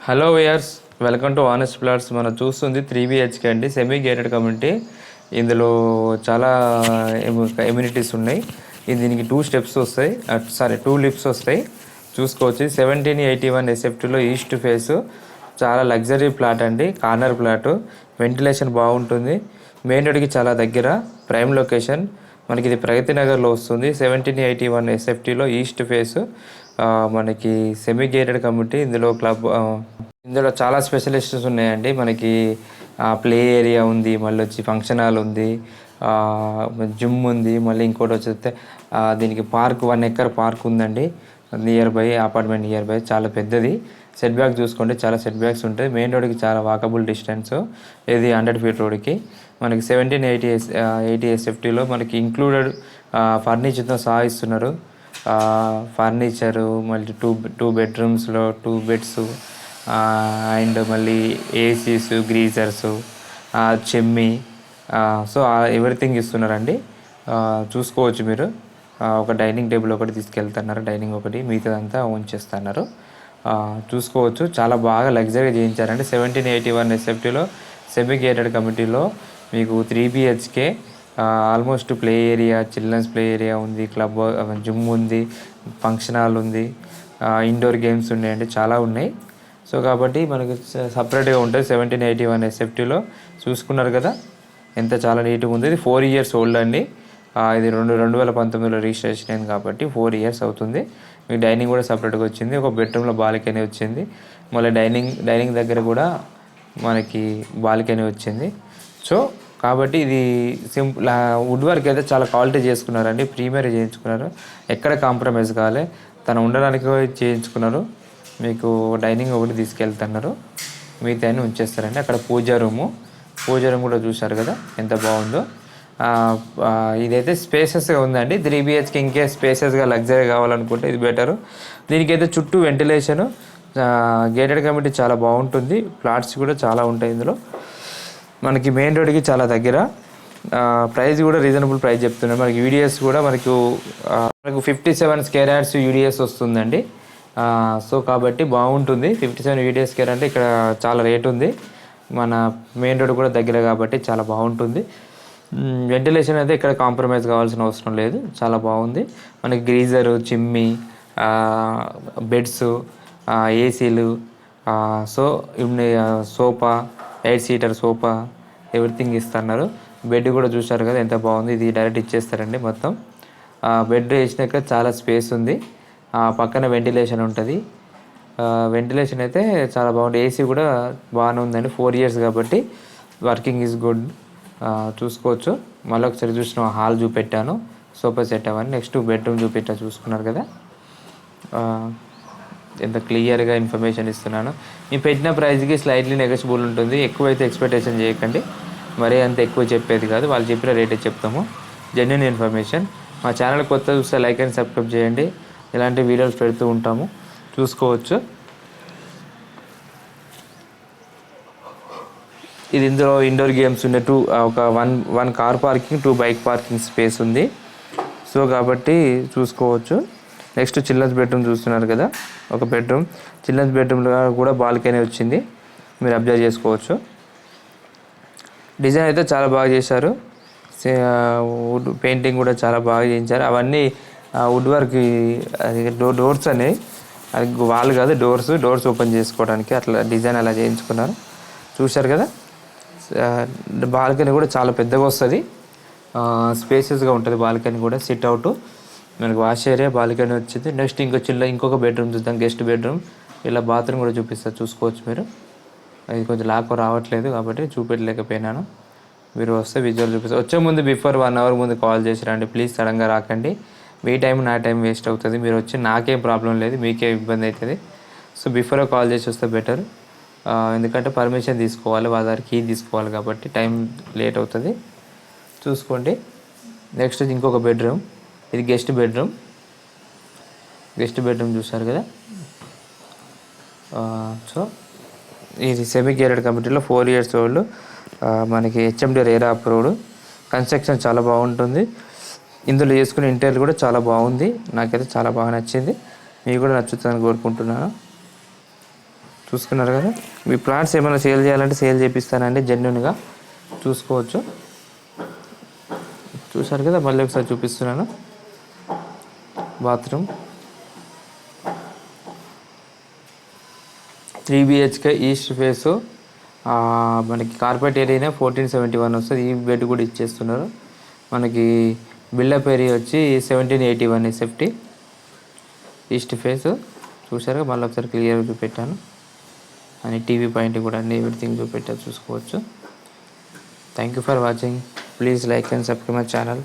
Hello viewers, welcome to honest plots. మనం చూస్తుంది 3BHK అండి, సెమీ గేటెడ్ కమ్యూనిటీ. ఇందులో చాలా ఎమ్యూనిటీస్ ఉన్నాయి. దీనికి 2 స్టెప్స్ వస్తాయి, 2 లిఫ్ట్స్ వస్తాయి. చూసుకోవచ్చు. 1781 SFTలో ఈస్ట్ ఫేస్ చాలా లగ్జరీ ప్లాట్ అండి, కార్నర్ ప్లాట్. వెంటిలేషన్ బాగుంటుంది, మెయిన్ రోడ్కి చాలా దగ్గర, ప్రైమ్ లొకేషన్. మనకి ఇది ప్రగతి నగర్లో వస్తుంది. 1781 SFTలో ఈస్ట్ ఫేస్ మనకి సెమీ గేటెడ్ కమ్యూనిటీ. ఇందులో చాలా స్పెషలిస్ట్స్ ఉన్నాయండి. మనకి ప్లే ఏరియా ఉంది, మళ్ళీ వచ్చి ఫంక్షన్ హాల్ ఉంది, జిమ్ ఉంది, మళ్ళీ ఇంకోటి వచ్చేస్తే దీనికి పార్క్ 1 ఎకర్ పార్క్ ఉందండి. అపార్ట్మెంట్ నియర్ బై చాలా పెద్దది. సెట్ బ్యాక్ చూసుకోండి, చాలా సెట్ బ్యాక్స్ ఉంటాయి. మెయిన్ రోడ్కి చాలా వాకబుల్ డిస్టెన్స్. ఇది 100 ఫీట్ రోడ్కి. మనకి 1780 SFTలో మనకి ఇంక్లూడెడ్ ఫర్నిచర్తో సహా ఇస్తున్నారు. ఫర్నిచరు, మళ్ళీ టూ బెడ్రూమ్స్లో 2 బెడ్స్, అండ్ మళ్ళీ ఏసీస్, గ్రీజర్స్, చెమ్మి, సో ఎవ్రీథింగ్ ఇస్తున్నారండి. చూసుకోవచ్చు మీరు. ఒక డైనింగ్ టేబుల్ ఒకటి తీసుకెళ్తున్నారు, డైనింగ్ ఒకటి, మిగతాదంతా ఉంచేస్తున్నారు. చూసుకోవచ్చు, చాలా బాగా లగ్జరీగా చేయించారండి. 1781 SFTలో సెమీ గేటెడ్ కమ్యూనిటీలో మీకు 3BHK, almost play area, children's play area ఉంది, క్లబ్, జిమ్ ఉంది, ఫంక్షన్ హాల్ ఉంది, ఇండోర్ గేమ్స్ ఉన్నాయండి, చాలా ఉన్నాయి. సో కాబట్టి మనకు సపరేట్గా ఉంటుంది 1781 SFTలో. చూసుకున్నారు కదా ఎంత చాలా నీట్గా ఉంది. ఇది 4 years ఓల్డ్ అండి. ఇది 2019లో రిజిస్ట్రేషన్ అయింది కాబట్టి 4 years అవుతుంది. మీకు డైనింగ్ కూడా సపరేట్గా వచ్చింది, ఒక బెడ్రూమ్లో బాల్కనీ వచ్చింది, మళ్ళీ డైనింగ్ దగ్గర కూడా మనకి బాల్కనీ వచ్చింది. సో కాబట్టి ఇది సింపుల్ వుడ్ వర్క్ అయితే చాలా క్వాలిటీ చేసుకున్నారండి, ప్రీమియర్ చేయించుకున్నారు, ఎక్కడ కాంప్రమైజ్ కావాలి. తను ఉండడానికి చేయించుకున్నారు. మీకు డైనింగ్ ఒకటి తీసుకెళ్తున్నారు, మిగతా అన్నీ ఉంచేస్తారండి. అక్కడ పూజ రూమ్ కూడా చూశారు కదా ఎంత బాగుందో. ఇదైతే స్పేసెస్గా ఉందండి. 3BHK ఇంకే స్పేసెస్గా లగ్జరీ కావాలనుకుంటే ఇది బెటరు. దీనికైతే చుట్టూ వెంటిలేషను, గేటెడ్ కమ్యూనిటీ చాలా బాగుంటుంది. ప్లాట్స్ కూడా చాలా ఉంటాయి ఇందులో. మనకి మెయిన్ రోడ్కి చాలా దగ్గర. ప్రైస్ కూడా రీజనబుల్ ప్రైస్ చెప్తున్నాం. మనకి యూడిఎస్ కూడా మనకు 57 స్క్వేర్ యార్డ్స్ యూడిఎస్ వస్తుందండి. సో కాబట్టి బాగుంటుంది. 57 యూడిఎస్ స్క్వేర్ అంటే ఇక్కడ చాలా రేట్ ఉంది. మన మెయిన్ రోడ్ కూడా దగ్గర కాబట్టి చాలా బాగుంటుంది. వెంటిలేషన్ అయితే ఇక్కడ కాంప్రమైజ్ కావాల్సిన అవసరం లేదు, చాలా బాగుంది. మనకి గ్రీజరు, చిమ్మి, బెడ్స్, ఏసీలు, so sofa, 8 seater sofa, everything ఇస్తున్నారు. బెడ్ కూడా చూసారు కదా ఎంత బాగుంది. ఇది డైరెక్ట్ ఇచ్చేస్తారండి మొత్తం. బెడ్ వేసినాక చాలా స్పేస్ ఉంది, పక్కన వెంటిలేషన్ ఉంటుంది. వెంటిలేషన్ అయితే చాలా బాగుంది. ఏసీ కూడా బాగానే ఉందండి, 4 years కాబట్టి వర్కింగ్ ఈజ్ గుడ్. చూసుకోవచ్చు. మళ్ళీ ఒకసారి చూసిన హాల్ చూపెట్టాను, సోఫా సెట్ అవన్నీ. నెక్స్ట్ బెడ్రూమ్ చూపెట్టా, చూసుకున్నారు కదా ఎంత క్లియర్గా ఇన్ఫర్మేషన్ ఇస్తున్నాను. నేను పెట్టిన ప్రైస్కి స్లైట్లీ నెగోషియబుల్ ఉంటుంది. ఎక్కువైతే ఎక్స్పెక్టేషన్ చేయకండి, మరీ అంత ఎక్కువ చెప్పేది కాదు, వాళ్ళు చెప్పిన రేటే చెప్తాము. Genuine information. మా ఛానల్ కొత్త చూస్తే లైక్ అండ్ సబ్స్క్రైబ్ చేయండి, ఇలాంటి వీడియోస్ పెడుతూ ఉంటాము. చూసుకోవచ్చు. ఇది ఇందులో ఇండోర్ గేమ్స్ ఉండే ఒక one car parking, 2 bike parking space ఉంది. సో కాబట్టి చూసుకోవచ్చు. నెక్స్ట్ చిల్డ్రన్స్ బెడ్రూమ్ చూస్తున్నారు కదా, ఒక బెడ్రూమ్. చిల్డ్రన్స్ బెడ్రూమ్లో కూడా బాల్కనీ వచ్చింది, మీరు అబ్జర్వ్ చేసుకోవచ్చు. డిజైన్ అయితే చాలా బాగా చేశారు. వుడ్ పెయింటింగ్ కూడా చాలా బాగా చేయించారు. అవన్నీ వుడ్ వర్క్. అది డోర్స్ అనేవి, అది వాల్ కాదు, డోర్స్ ఓపెన్ చేసుకోవడానికి అట్లా డిజైన్ అలా చేయించుకున్నారు. చూశారు కదా. బాల్కనీ కూడా చాలా పెద్దగా వస్తుంది, స్పేసెస్గా ఉంటుంది. బాల్కనీ కూడా సిట్ అవుట్, మనకి వాష్ ఏరియా, బాల్కనీ వచ్చింది. నెక్స్ట్ ఇంకొక బెడ్రూమ్ చూద్దాం, గెస్ట్ బెడ్రూమ్. ఇలా బాత్రూమ్ కూడా చూపిస్తారు, చూసుకోవచ్చు మీరు. అది కొంచెం లాక్ రావట్లేదు కాబట్టి చూపెట్టలేకపోయినాను. మీరు వస్తే విజువల్ చూపిస్తారు. వచ్చే ముందు బిఫోర్ 1 hour ముందు కాల్ చేసి రండి ప్లీజ్, సడన్గా రాకండి. మీ టైం నా టైం వేస్ట్ అవుతుంది. మీరు వచ్చి నాకేం ప్రాబ్లం లేదు, మీకే ఇబ్బంది అవుతుంది. సో బిఫోర్ కాల్ చేసి వస్తే బెటర్, ఎందుకంటే పర్మిషన్ తీసుకోవాలి, వాళ్ళ దగ్గర కీ తీసుకోవాలి కాబట్టి టైం లేట్ అవుతుంది. చూసుకోండి. నెక్స్ట్ ఇంకొక బెడ్రూమ్, ఇది గెస్ట్ బెడ్రూమ్ చూసారు కదా. సో ఇది సెమీ గేటెడ్ కమ్యూనిటీలో 4 years ఓల్డ్. మనకి HMD రేరా అప్రూవ్డ్. కన్స్ట్రక్షన్ చాలా బాగుంటుంది. ఇందులో చేసుకునే ఇంటీరియర్ కూడా చాలా బాగుంది, నాకైతే చాలా బాగా నచ్చింది. మీకు కూడా నచ్చుతుందని కోరుకుంటున్నాను. చూసుకున్నారు కదా. మీ ప్లాట్స్ ఏమైనా సేల్ చేయాలంటే సేల్ చేపిస్తానండి, జెన్యున్గా చూసుకోవచ్చు. చూసారు కదా, మళ్ళీ ఒకసారి చూపిస్తున్నాను. బాత్రూమ్ 3 BHK ఈస్ట్ ఫేసు, మనకి కార్పెట్ ఏరియానే 1471 వస్తుంది. ఈ బెడ్ కూడా ఇచ్చేస్తున్నారు. మనకి బిల్డప్ ఏరియా వచ్చి 1781 SFT ఈస్ట్ ఫేస్. చూసారుగా, మళ్ళీ ఒకసారి క్లియర్గా చూపెట్టాను. అని టీవీ పాయింట్ కూడా అన్ని ఎవ్రీథింగ్ చూపెట్టారు, చూసుకోవచ్చు. Thank you for watching. Please like and subscribe my channel.